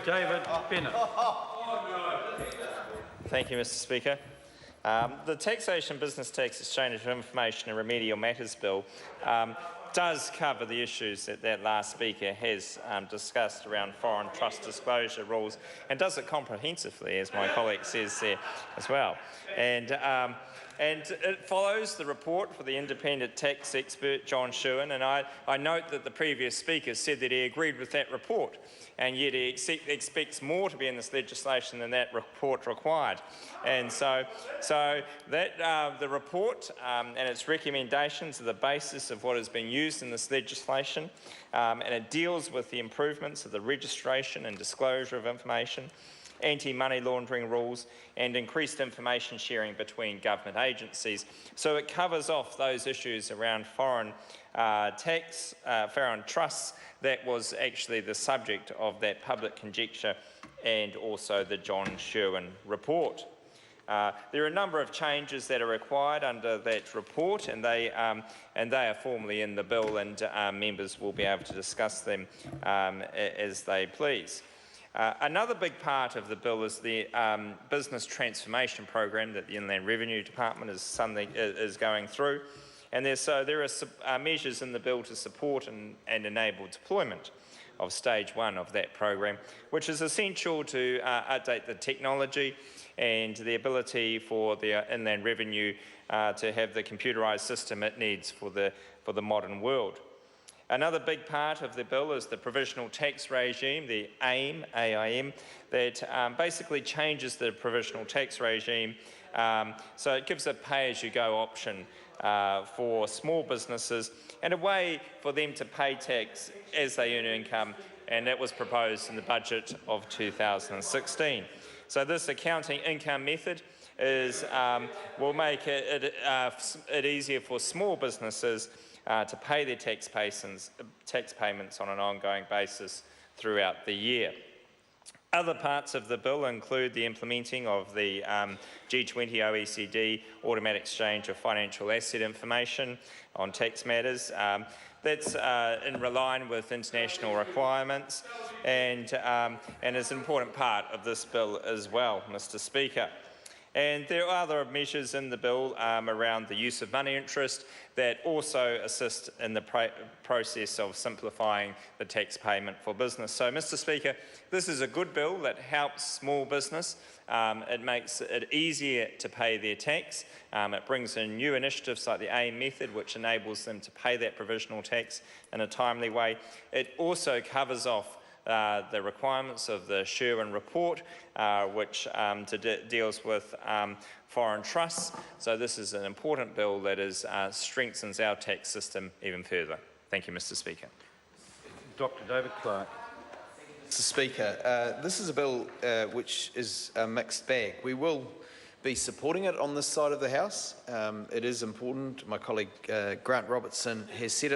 David Bennett. Thank you, Mr Speaker. The Taxation, Business Tax, Exchange of Information and Remedial Matters Bill does cover the issues that last speaker has discussed around foreign trust disclosure rules, and does it comprehensively, as my colleague says there as well. And it follows the report for the independent tax expert John Shewan, and I note that the previous speaker said that he agreed with that report, and yet he expects more to be in this legislation than that report required. And so that the report and its recommendations are the basis of what has been used in this legislation, and it deals with the improvements of the registration and disclosure of information, anti-money laundering rules, and increased information sharing between government agencies. So it covers off those issues around foreign foreign trusts that was actually the subject of that public conjecture and also the John Shewan report. There are a number of changes that are required under that report, and they are formally in the bill, and members will be able to discuss them as they please. Another big part of the bill is the business transformation program that the Inland Revenue Department is going through, and there are measures in the bill to support and enable deployment of stage 1 of that program, which is essential to update the technology and the ability for the Inland Revenue to have the computerised system it needs for the modern world. Another big part of the bill is the provisional tax regime, the AIM, that basically changes the provisional tax regime. So it gives a pay-as-you-go option for small businesses and a way for them to pay tax as they earn income, and that was proposed in the budget of 2016. So this accounting income method will make it easier for small businesses to pay their tax payments on an ongoing basis throughout the year. Other parts of the bill include the implementing of the G20 OECD automatic exchange of financial asset information on tax matters. That's in line with international requirements, and is an important part of this bill as well, Mr Speaker. And there are other measures in the bill around the use of money interest that also assist in the process of simplifying the tax payment for business. So, Mr Speaker, this is a good bill that helps small business. It makes it easier to pay their tax. It brings in new initiatives like the AIM method, which enables them to pay that provisional tax in a timely way. It also covers off the requirements of the Shewan report, which deals with foreign trusts. So this is an important bill that strengthens our tax system even further. Thank you, Mr Speaker. Dr David Clark. Mr Speaker, this is a bill which is a mixed bag. We will be supporting it on this side of the House. It is important. My colleague Grant Robertson has said it.